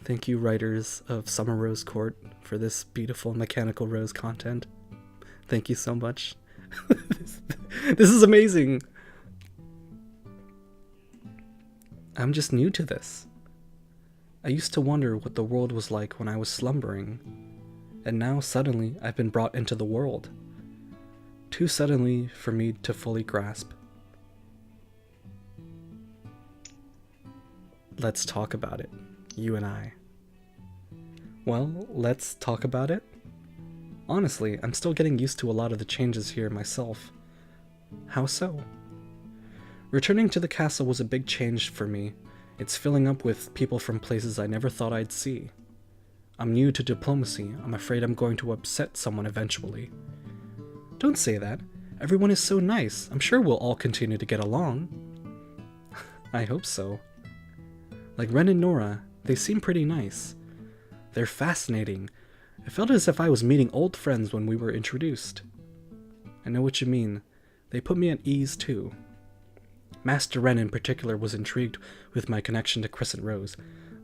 Thank you, writers of Summer Rose Court, for this beautiful Mechanical Rose content. Thank you so much. This is amazing! I'm just new to this. I used to wonder what the world was like when I was slumbering, and now suddenly I've been brought into the world. Too suddenly for me to fully grasp. Let's talk about it, you and I. Well, let's talk about it. Honestly, I'm still getting used to a lot of the changes here myself. How so? Returning to the castle was a big change for me. It's filling up with people from places I never thought I'd see. I'm new to diplomacy. I'm afraid I'm going to upset someone eventually. Don't say that. Everyone is so nice. I'm sure we'll all continue to get along. I hope so. Like Ren and Nora, they seem pretty nice. They're fascinating. It felt as if I was meeting old friends when we were introduced. I know what you mean. They put me at ease too. Master Wren in particular was intrigued with my connection to Crescent Rose.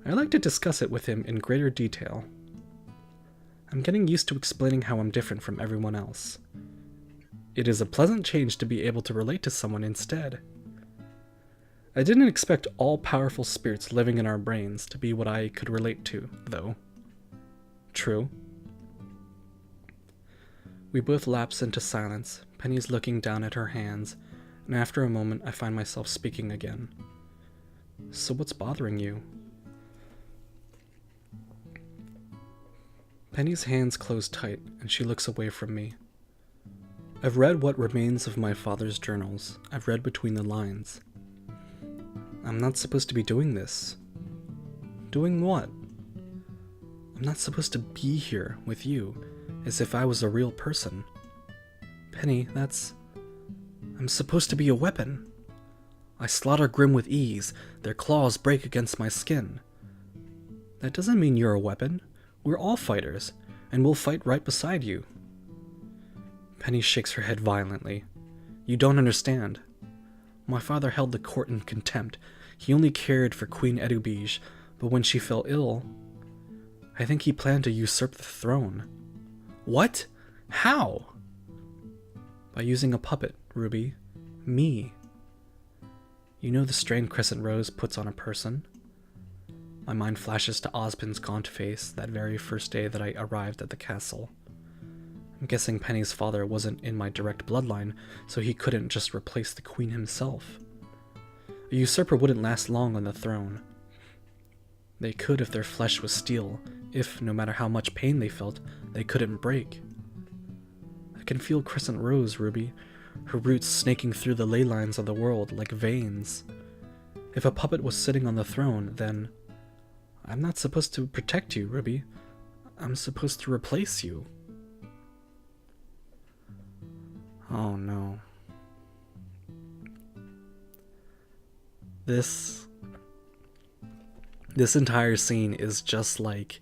I'd like to discuss it with him in greater detail. I'm getting used to explaining how I'm different from everyone else. It is a pleasant change to be able to relate to someone instead. I didn't expect all powerful spirits living in our brains to be what I could relate to, though. True. We both lapse into silence, Penny's looking down at her hands, and after a moment I find myself speaking again. So what's bothering you? Penny's hands close tight, and she looks away from me. I've read what remains of my father's journals. I've read between the lines. I'm not supposed to be doing this. Doing what? I'm not supposed to be here with you, as if I was a real person. Penny, I'm supposed to be a weapon. I slaughter Grimm with ease. Their claws break against my skin. That doesn't mean you're a weapon. We're all fighters, and we'll fight right beside you. Penny shakes her head violently. You don't understand. My father held the court in contempt. He only cared for Queen Edubige, but when she fell ill, I think he planned to usurp the throne. What? How? By using a puppet, Ruby. Me. You know the strain Crescent Rose puts on a person? My mind flashes to Ozpin's gaunt face that very first day that I arrived at the castle. I'm guessing Penny's father wasn't in my direct bloodline, so he couldn't just replace the queen himself. A usurper wouldn't last long on the throne. They could if their flesh was steel, if, no matter how much pain they felt, they couldn't break. I can feel Crescent Rose, Ruby, her roots snaking through the ley lines of the world like veins. If a puppet was sitting on the throne, then I'm not supposed to protect you, Ruby. I'm supposed to replace you. Oh no. This entire scene is just like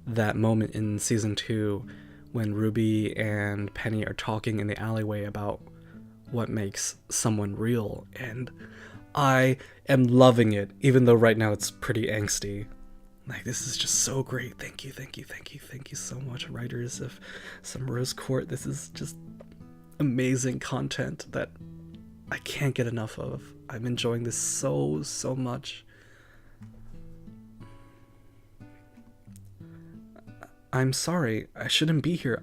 that moment in season 2 when Ruby and Penny are talking in the alleyway about what makes someone real, and I am loving it, even though right now it's pretty angsty. Like, this is just so great. Thank you so much, writers of some Rose Court. This is just amazing content that I can't get enough of. I'm enjoying this so much. I'm sorry. I shouldn't be here.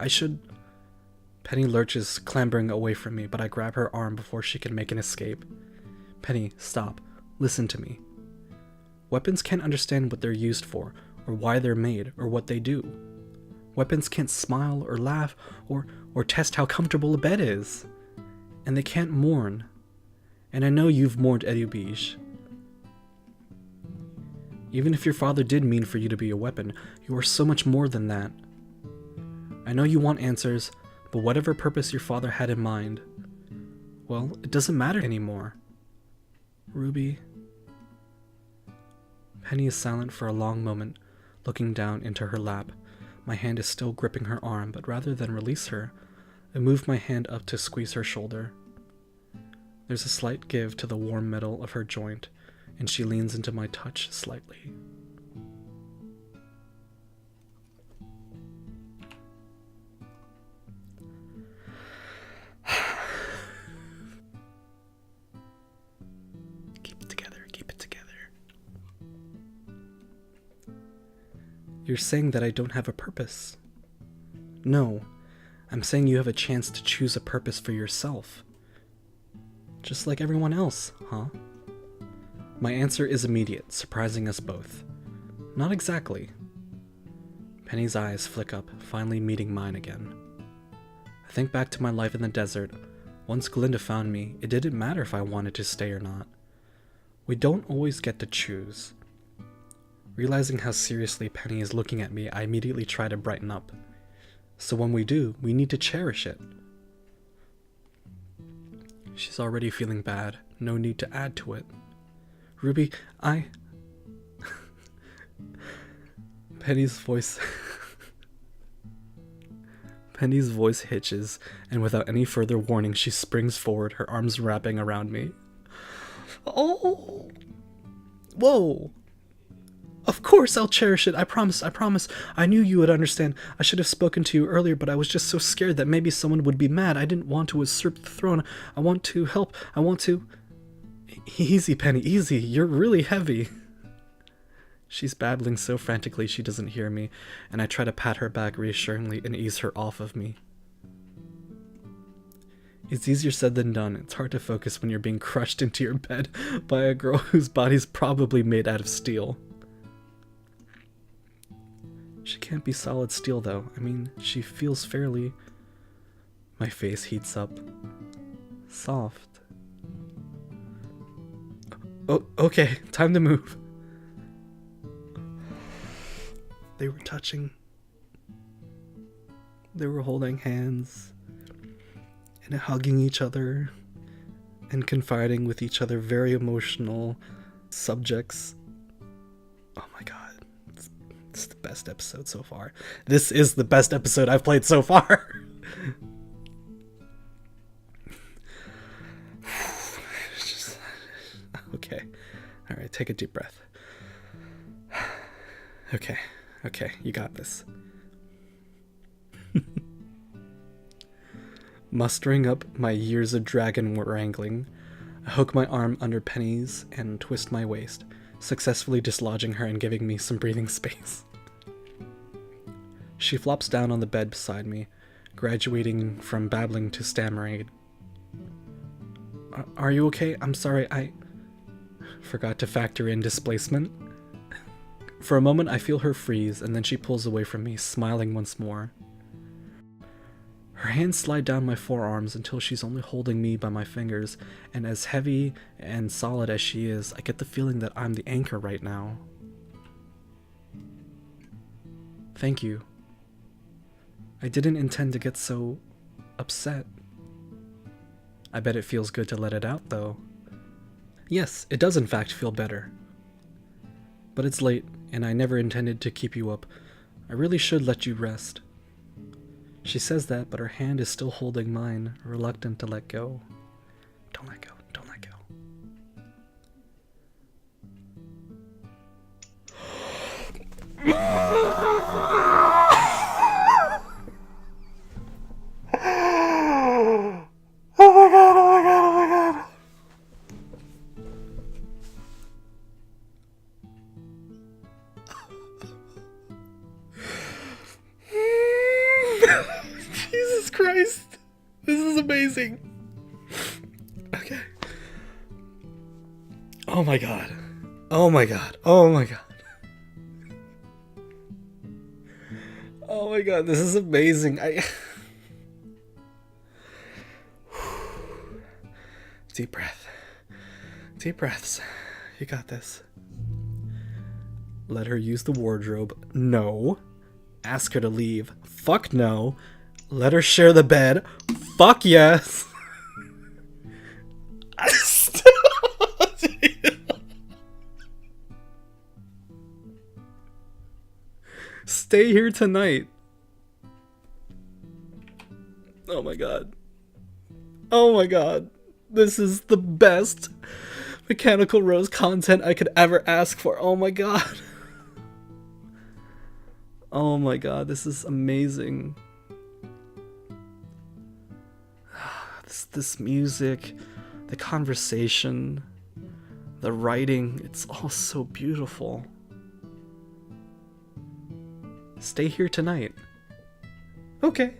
Penny lurches, clambering away from me, but I grab her arm before she can make an escape. Penny, stop. Listen to me. Weapons can't understand what they're used for, or why they're made, or what they do. Weapons can't smile or laugh or test how comfortable a bed is. And they can't mourn. And I know you've mourned Edubige. Even if your father did mean for you to be a weapon, you are so much more than that. I know you want answers, but whatever purpose your father had in mind, well, it doesn't matter anymore. Ruby. Penny is silent for a long moment, looking down into her lap. My hand is still gripping her arm, but rather than release her, I move my hand up to squeeze her shoulder. There's a slight give to the warm metal of her joint, and she leans into my touch slightly. Keep it together. You're saying that I don't have a purpose. No, I'm saying you have a chance to choose a purpose for yourself. Just like everyone else, huh? My answer is immediate, surprising us both. Not exactly. Penny's eyes flick up, finally meeting mine again. I think back to my life in the desert. Once Glinda found me, it didn't matter if I wanted to stay or not. We don't always get to choose. Realizing how seriously Penny is looking at me, I immediately try to brighten up. So when we do, we need to cherish it. She's already feeling bad. No need to add to it. Ruby, Penny's voice hitches, and without any further warning, she springs forward, her arms wrapping around me. Oh! Whoa! Of course I'll cherish it. I promise, I promise. I knew you would understand. I should have spoken to you earlier, but I was just so scared that maybe someone would be mad. I didn't want to usurp the throne. I want to help. I want to... Easy, Penny, easy. You're really heavy. She's babbling so frantically she doesn't hear me, and I try to pat her back reassuringly and ease her off of me. It's easier said than done. It's hard to focus when you're being crushed into your bed by a girl whose body's probably made out of steel. She can't be solid steel, though. I mean, she feels fairly... My face heats up. Soft. Oh, okay, time to move. They were touching. They were holding hands and hugging each other and confiding with each other very emotional subjects. Oh my god. It's the best episode so far. This is the best episode I've played so far. Okay. All right, take a deep breath. Okay, you got this. Mustering up my years of dragon wrangling, I hook my arm under Penny's and twist my waist, successfully dislodging her and giving me some breathing space. She flops down on the bed beside me, graduating from babbling to stammering. Are you okay? I'm sorry, I forgot to factor in displacement. For a moment I feel her freeze, and then she pulls away from me, smiling once more. Her hands slide down my forearms until she's only holding me by my fingers, and as heavy and solid as she is, I get the feeling that I'm the anchor right now. Thank you. I didn't intend to get so upset. I bet it feels good to let it out, though. Yes, it does in fact feel better. But it's late, and I never intended to keep you up. I really should let you rest. She says that, but her hand is still holding mine, reluctant to let go. Don't let go, don't let go. Oh my god, oh my god, oh my god. Jesus Christ. This is amazing. Okay. Oh my god. Oh my god. Oh my god. Oh my god, this is amazing. Deep breath. Deep breaths. You got this. Let her use the wardrobe. No. Ask her to leave. Fuck no. Let her share the bed. Fuck yes. Stay here tonight. Oh my god. Oh my god. This is the best Mechanical Rose content I could ever ask for. Oh my god. Oh my god, this is amazing. This music, the conversation, the writing, it's all so beautiful. Stay here tonight. Okay.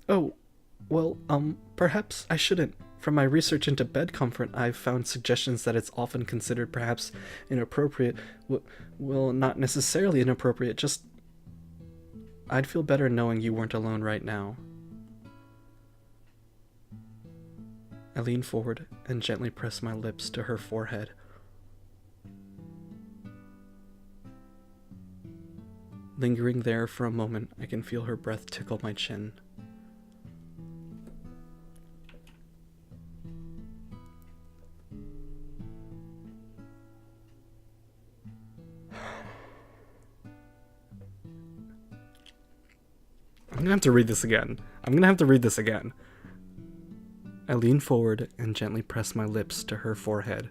Oh, well, perhaps I shouldn't. From my research into bed comfort, I've found suggestions that it's often considered perhaps inappropriate. Well, not necessarily inappropriate, just... I'd feel better knowing you weren't alone right now. I lean forward and gently press my lips to her forehead. Lingering there for a moment, I can feel her breath tickle my chin. gonna have to read this again. I lean forward and gently press my lips to her forehead.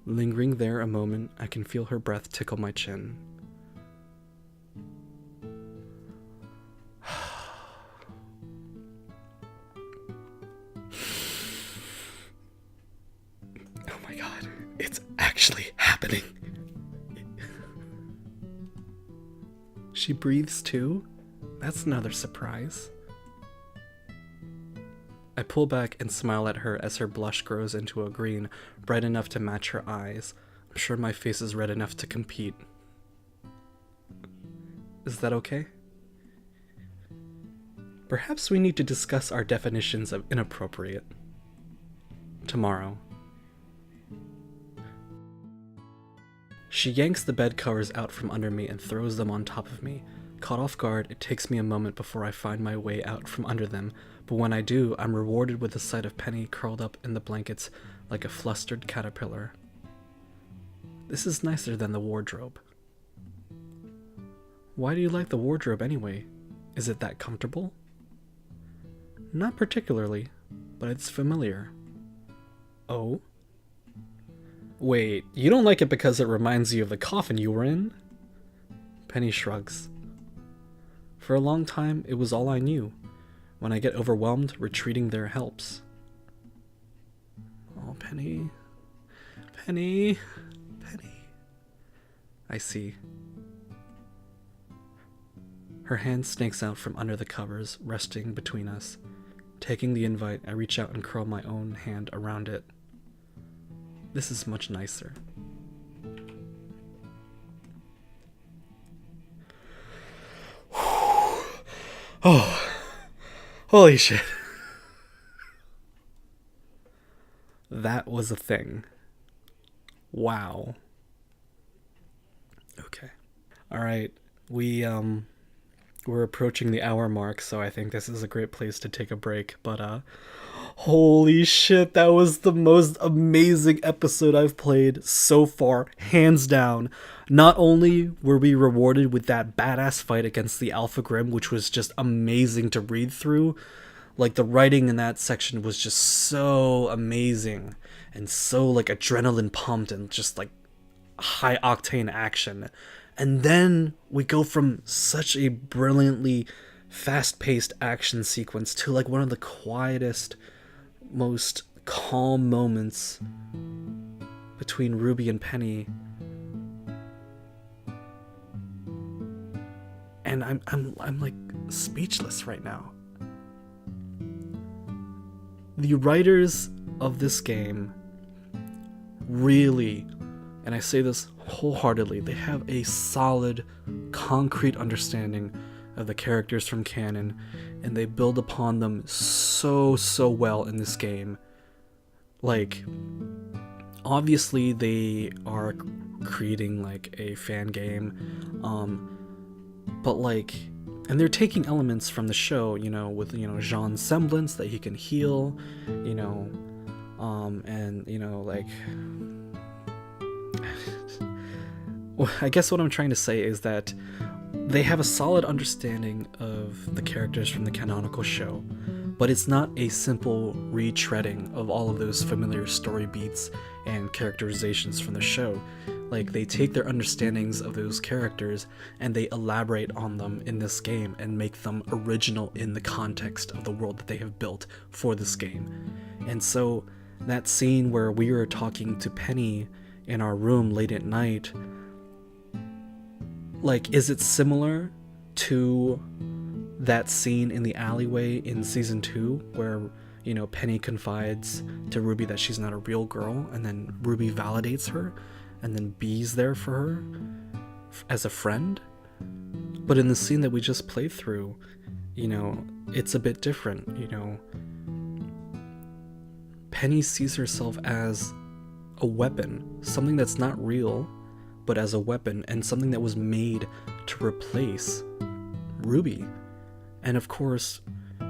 Lingering there a moment, I can feel her breath tickle my chin. Oh my god, it's actually happening. She breathes too? That's another surprise. I pull back and smile at her as her blush grows into a green, bright enough to match her eyes. I'm sure my face is red enough to compete. Is that okay? Perhaps we need to discuss our definitions of inappropriate. Tomorrow. She yanks the bed covers out from under me and throws them on top of me. Caught off guard, it takes me a moment before I find my way out from under them, but when I do, I'm rewarded with the sight of Penny curled up in the blankets like a flustered caterpillar. This is nicer than the wardrobe. Why do you like the wardrobe anyway? Is it that comfortable? Not particularly, but it's familiar. Oh? Wait, you don't like it because it reminds you of the coffin you were in? Penny shrugs. For a long time, it was all I knew. When I get overwhelmed, retreating there helps. Oh, Penny. Penny. Penny. I see. Her hand snakes out from under the covers, resting between us. Taking the invite, I reach out and curl my own hand around it. This is much nicer. Oh, holy shit. That was a thing. Wow. Okay. All right. We're approaching the hour mark, so I think this is a great place to take a break, but holy shit, that was the most amazing episode I've played so far, hands down. Not only were we rewarded with that badass fight against the Alpha Grimm, which was just amazing to read through, like the writing in that section was just so amazing and so like adrenaline pumped and just like high octane action. And then we go from such a brilliantly fast-paced action sequence to like one of the quietest, most calm moments between Ruby and Penny. And I'm like speechless right now. The writers of this game really, and I say this wholeheartedly, they have a solid, concrete understanding of the characters from canon, and they build upon them so well in this game. Like, obviously they are creating like a fan game, but like, and they're taking elements from the show, you know, with, you know, Jean's semblance that he can heal, you know, and, you know, like, well, I guess what I'm trying to say is that they have a solid understanding of the characters from the canonical show, but it's not a simple retreading of all of those familiar story beats and characterizations from the show. Like, they take their understandings of those characters and they elaborate on them in this game and make them original in the context of the world that they have built for this game. And so that scene where we were talking to Penny in our room late at night, like, is it similar to that scene in the alleyway in season 2 where, you know, Penny confides to Ruby that she's not a real girl, and then Ruby validates her, and then B's there for her as a friend? But in the scene that we just played through, you know, it's a bit different. You know, Penny sees herself as a weapon, something that's not real, but as a weapon, and something that was made to replace Ruby. And of course,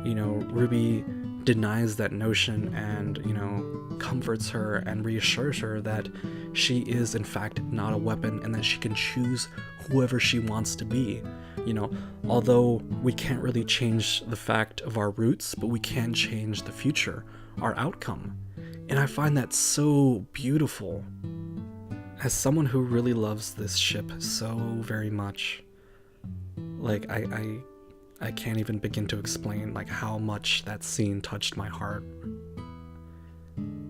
you know, Ruby denies that notion and, you know, comforts her and reassures her that she is in fact not a weapon and that she can choose whoever she wants to be. You know, although we can't really change the fact of our roots, but we can change the future, our outcome. And I find that so beautiful. As someone who really loves this ship so very much, like I can't even begin to explain like how much that scene touched my heart.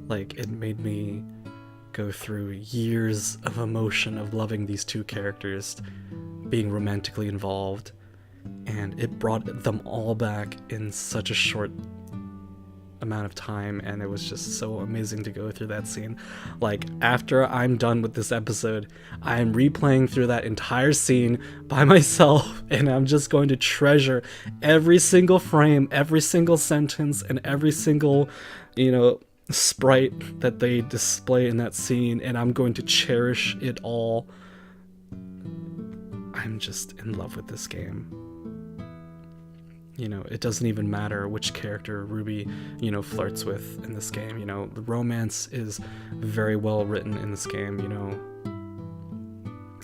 Like, it made me go through years of emotion of loving these two characters, being romantically involved, and it brought them all back in such a short amount of time, and it was just so amazing to go through that scene. Like, after I'm done with this episode, I'm replaying through that entire scene by myself, and I'm just going to treasure every single frame, every single sentence, and every single, you know, sprite that they display in that scene, and I'm going to cherish it all. I'm just in love with this game. You know, it doesn't even matter which character Ruby, you know, flirts with in this game. You know, the romance is very well written in this game. You know,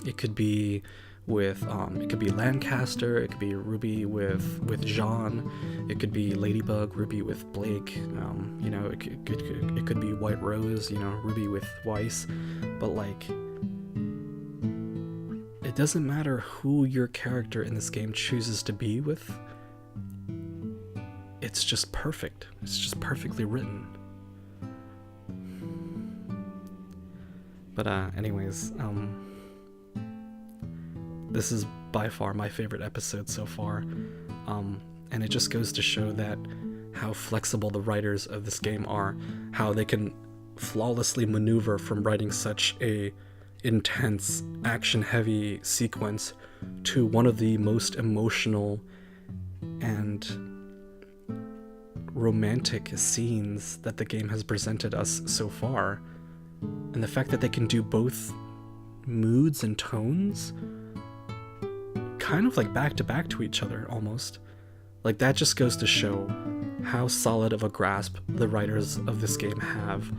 it could be with it could be Lancaster, it could be Ruby with Jean, it could be Ladybug, Ruby with Blake, you know, it could be White Rose, you know, Ruby with Weiss. But like, it doesn't matter who your character in this game chooses to be with. It's just perfect. It's just perfectly written. But anyways, this is by far my favorite episode so far, and it just goes to show that how flexible the writers of this game are, how they can flawlessly maneuver from writing such a intense, action-heavy sequence to one of the most emotional and romantic scenes that the game has presented us so far. And the fact that they can do both moods and tones kind of like back to back to each other almost. Like, that just goes to show how solid of a grasp the writers of this game have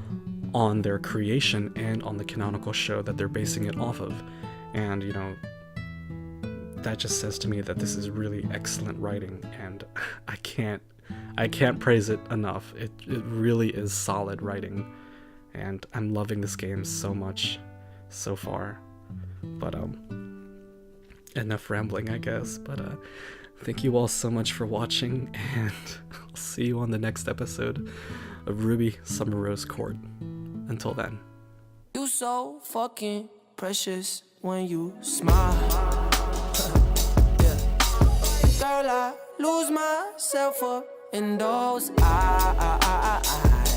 on their creation and on the canonical show that they're basing it off of. And, you know, that just says to me that this is really excellent writing, and I can't praise it enough. It really is solid writing, and I'm loving this game so much so far. But enough rambling, I guess. But thank you all so much for watching, and I'll see you on the next episode of Ruby Summer Rose Court. Until then. You so fucking precious when you smile. Yeah. Girl, I lose myself up in those eyes.